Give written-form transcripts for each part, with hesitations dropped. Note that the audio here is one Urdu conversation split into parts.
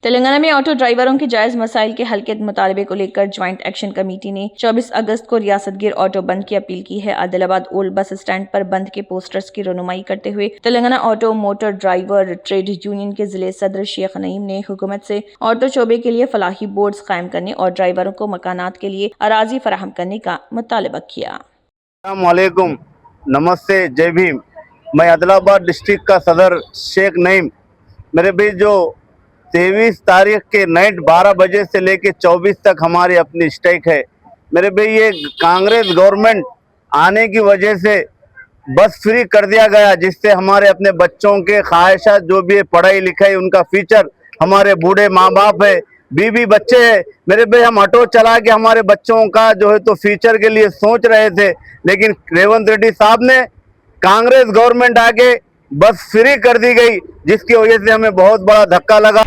تلنگانہ میں آٹو ڈرائیوروں کے جائز مسائل کے حل کے مطالبے کو لے کر جوائنٹ ایکشن کمیٹی نے 24 اگست کو ریاست گیر آٹو بند کی اپیل کی ہے۔ عادل آباد اولڈ بس اسٹینڈ پر بند کے پوسٹرز کی رونمائی کرتے ہوئے Telangana auto motor driver trade union کے ضلع صدر شیخ نعیم نے حکومت سے آٹو شعبے کے لیے فلاحی بورڈز قائم کرنے اور ڈرائیوروں کو مکانات کے لیے اراضی فراہم کرنے کا مطالبہ کیا۔ السلام علیکم، نمستے، جے بھیم۔ میں عادل آباد ڈسٹرکٹ کا صدر شیخ نعیم۔ میرے بھی جو 23 تاریخ کے نائٹ 12 بجے سے لے کے 24 تک ہماری اپنی اسٹائک ہے۔ میرے بھی یہ کانگریس گورنمنٹ آنے کی وجہ سے بس فری کر دیا گیا، جس سے ہمارے اپنے بچوں کے خواہشات جو بھی ہے پڑھائی لکھائی ان کا فیچر، ہمارے بوڑھے ماں باپ ہے، بیوی بچے ہیں۔ میرے بھائی ہم آٹو چلا کے ہمارے بچوں کا جو ہے تو فیچر کے لیے سوچ رہے تھے، لیکن ریونت ریڈی صاحب نے کانگریس گورنمنٹ آگے بس فری کر دی گئی، جس کی وجہ سے ہمیں بہت بڑا دھکا لگا۔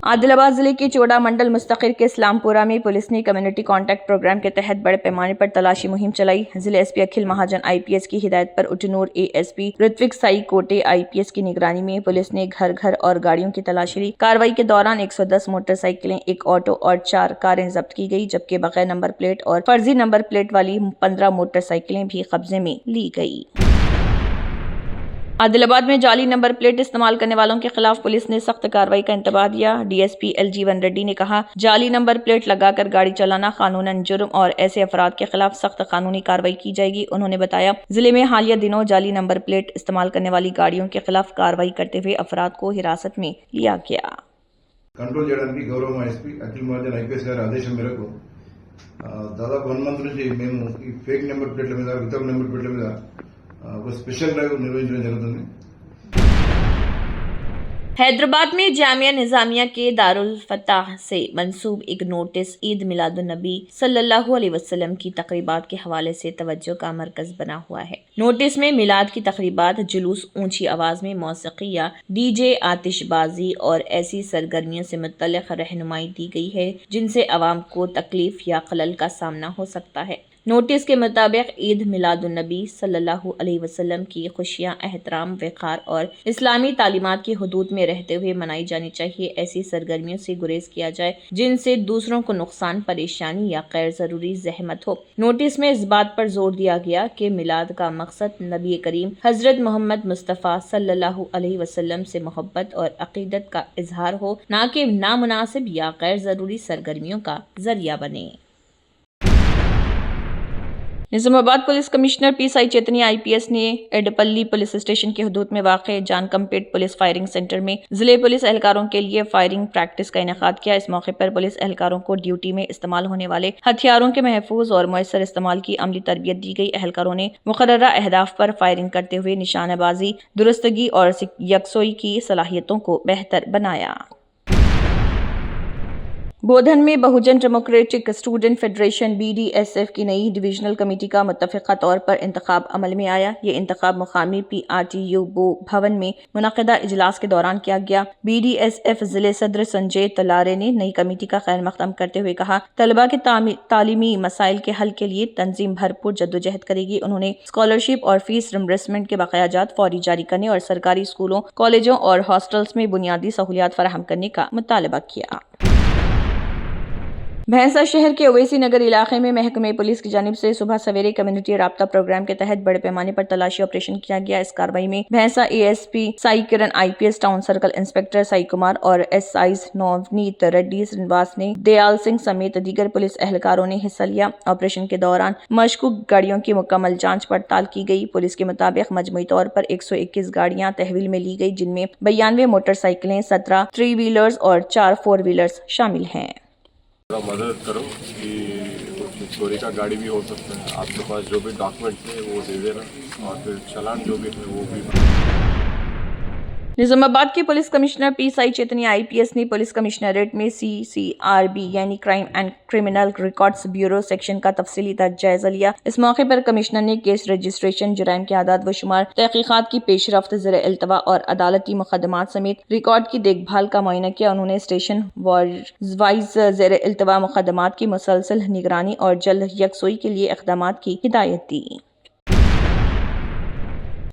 عادل آباد ضلع کے چوڑا منڈل مستقر کے اسلام پورہ میں پولیس نے کمیونٹی کانٹیکٹ پروگرام کے تحت بڑے پیمانے پر تلاشی مہم چلائی۔ ضلع ایس پی اکھل مہاجن آئی پی ایس کی ہدایت پر اٹنور A S P Ritwik Sai کوٹے I P S کی نگرانی میں پولیس نے گھر گھر اور گاڑیوں کی تلاشی لی۔ کارروائی کے دوران 110 موٹر سائیکلیں، ایک آٹو اور 4 کاریں ضبط کی گئی، جبکہ بغیر نمبر پلیٹ اور فرضی نمبر پلیٹ والی 15 موٹر سائیکلیں بھی قبضے میں لی گئی۔ عادل آباد میں جعلی نمبر پلیٹ استعمال کرنے والوں کے خلاف پولیس نے سخت کارروائی کا انتباہ دیا۔ ڈی ایس پی ایل جیون ریڈی نے کہا، جعلی نمبر پلیٹ لگا کر گاڑی چلانا قانوناً جرم اور ایسے افراد کے خلاف سخت قانونی کارروائی کی جائے گی۔ انہوں نے بتایا، ضلع میں حالیہ دنوں جعلی نمبر پلیٹ استعمال کرنے والی گاڑیوں کے خلاف کارروائی کرتے ہوئے افراد کو حراست میں لیا گیا۔ కంట్రోల్ చేయడానికి గౌరవ ఎస్పీ అఖిల్ మహాజన్ ఐపీఎస్ గారి ఆదేశం మేరకు దాదాపు 1 మంత్ నుంచి మేము ఈ ఫేక్ నెంబర్ ప్లేట్ల మీద వితౌట్ నెంబర్ ప్లేట్ల మీద ఒక స్పెషల్ డ్రైవ్ నిర్వహించడం జరుగుతుంది। حیدرآباد میں جامعہ نظامیہ کے دارالفتح سے منسوب ایک نوٹس عید میلاد النبی صلی اللہ علیہ وسلم کی تقریبات کے حوالے سے توجہ کا مرکز بنا ہوا ہے۔ نوٹس میں میلاد کی تقریبات، جلوس، اونچی آواز میں موسیقی یا ڈی جے، آتش بازی اور ایسی سرگرمیوں سے متعلق رہنمائی دی گئی ہے جن سے عوام کو تکلیف یا خلل کا سامنا ہو سکتا ہے۔ نوٹس کے مطابق عید میلاد النبی صلی اللہ علیہ وسلم کی خوشیاں احترام، وقار اور اسلامی تعلیمات کی حدود میں رہتے ہوئے منائی جانی چاہیے۔ ایسی سرگرمیوں سے گریز کیا جائے جن سے دوسروں کو نقصان، پریشانی یا غیر ضروری زحمت ہو۔ نوٹس میں اس بات پر زور دیا گیا کہ میلاد کا مقصد نبی کریم حضرت محمد مصطفیٰ صلی اللہ علیہ وسلم سے محبت اور عقیدت کا اظہار ہو، نہ کہ نامناسب یا غیر ضروری سرگرمیوں کا ذریعہ بنے۔ نظام آباد پولیس کمشنر پی سائی چیتنی آئی پی ایس نے ایڈپلی پولیس اسٹیشن کی حدود میں واقع جان کمپیٹ پولیس فائرنگ سینٹر میں ضلع پولیس اہلکاروں کے لیے فائرنگ پریکٹس کا انعقاد کیا۔ اس موقع پر پولیس اہلکاروں کو ڈیوٹی میں استعمال ہونے والے ہتھیاروں کے محفوظ اور مؤثر استعمال کی عملی تربیت دی گئی۔ اہلکاروں نے مقررہ اہداف پر فائرنگ کرتے ہوئے نشانہ بازی، درستگی اور یکسوئی کی صلاحیتوں کو بہتر بنایا۔ بودھن میں Bahujan democratic student federation B D S F کی نئی ڈویژنل کمیٹی کا متفقہ طور پر انتخاب عمل میں آیا۔ یہ انتخاب مقامی پی آر ٹی یو بھون میں منعقدہ اجلاس کے دوران کیا گیا۔ بی ڈی ایس ایف ضلع صدر سنجے تلارے نے نئی کمیٹی کا خیر مقدم کرتے ہوئے کہا، طلباء کے تعلیمی مسائل کے حل کے لیے تنظیم بھرپور جدوجہد کرے گی۔ انہوں نے اسکالرشپ اور فیس ریمبرسمنٹ کے بقایا جات فوری جاری کرنے اور سرکاری اسکولوں، کالجوں اور ہاسٹلز میں بنیادی سہولیات فراہم کرنے کا مطالبہ کیا۔ بھینسا شہر کے اویسی نگر علاقے میں محکمہ پولیس کی جانب سے صبح سویرے کمیونٹی رابطہ پروگرام کے تحت بڑے پیمانے پر تلاشی آپریشن کیا گیا۔ اس کارروائی میں بھینسا A S P Sai Kiran, I P S town circle inspector Sai Kumar اور ایس آئیز نونیت ریڈی، سرینواس نے دیال سنگھ سمیت دیگر پولیس اہلکاروں نے حصہ لیا۔ آپریشن کے دوران مشکوک گاڑیوں کی مکمل جانچ پڑتال کی گئی۔ پولیس کے مطابق مجموعی طور پر 121 گاڑیاں تحویل میں لی گئی، جن میں 92 موٹر سائیکلیں، 17 3 ویلرز اور 4 4 ویلرز شامل ہیں۔ مدد کرو کہ چوری کا گاڑی بھی ہو سکتا ہے، آپ کے پاس جو بھی ڈاکومنٹ ہے وہ دے دینا، اور پھر چلان جو بھی ہے وہ بھی۔ نظام آباد کے پولیس کمشنر پی سائی چیتنی آئی پی ایس نے پولیس کمشنریٹ میں سی سی آر بی یعنی crime and criminal records bureau section کا تفصیلی جائزہ لیا۔ اس موقع پر کمشنر نے کیس رجسٹریشن، جرائم کے اعداد و شمار، تحقیقات کی پیش رفت، زیر التوا اور عدالتی مقدمات سمیت ریکارڈ کی دیکھ بھال کا معائنہ کیا۔ انہوں نے اسٹیشن وائز زیر التوا مقدمات کی مسلسل نگرانی اور جلد یکسوئی کے لیے اقدامات کی ہدایت دی۔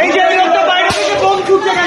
এই যে লোকটা বাইরে থেকে বম ছুটছে কেন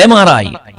MRI,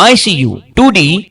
ICU, 2D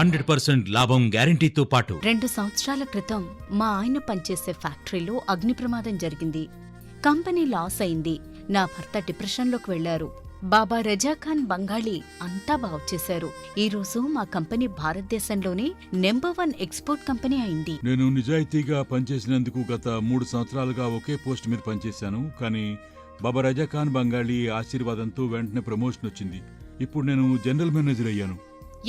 100% లాభం గ్యారంటీతో పాటు 2 సంవత్సరాల క్రితం మా ఆయన పనిచేసే ఫ్యాక్టరీలో అగ్ని ప్రమాదం జరిగింది. కంపెనీ లాస్ అయింది. నా భర్త డిప్రెషన్లోకి వెళ్లారు. బాబా రజాఖాన్ బంగాళీ అంతా బాగు చేశారు. ఈ రోజు మా కంపెనీ భారతదేశంలోనే నెంబర్ 1 ఎక్స్పోర్ట్ కంపెనీ అయింది. నేను నిజాయితీగా పనిచేసినందుకు గత 3 సంవత్సరాలుగా ఒకే పోస్ట్ మీద పనిచేశాను. కానీ బాబా రజాఖాన్ బంగాళీ ఆశీర్వాదంతో వెంటనే ప్రమోషన్ వచ్చింది. ఇప్పుడు నేను జనరల్ మేనేజర్ అయ్యాను.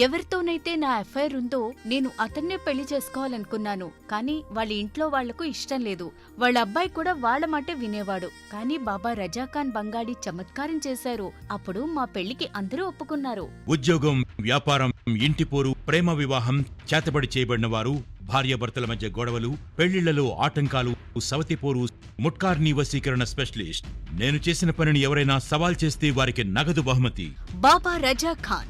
ఎవరితోనైతే నా ఎఫ్ఐఆర్ ఉందో నేను అతన్నే పెళ్లి చేసుకోవాలనుకున్నాను. కానీ వాళ్ళ ఇంట్లో వాళ్లకు ఇష్టం లేదు. వాళ్ళ అబ్బాయి కూడా వాళ్ళ మాటే వినేవాడు. కానీ బాబా రజాఖాన్ బంగాళీ చమత్కారం చేశారు. అప్పుడు మా పెళ్లికి అందరూ ఒప్పుకున్నారు. ఉద్యోగం, వ్యాపారం, ఇంటి పోరు, ప్రేమ వివాహం, చేతబడి చేయబడిన వారు, భార్యాభర్తల మధ్య గొడవలు, పెళ్లిళ్లలో ఆటంకాలు, సవతిపోరు, ముట్కార్నీ వశీకరణ స్పెషలిస్ట్. నేను చేసిన పనిని ఎవరైనా సవాల్ చేస్తే వారికి నగదు బహుమతి. బాబా రజాఖాన్,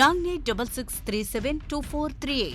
9866372438।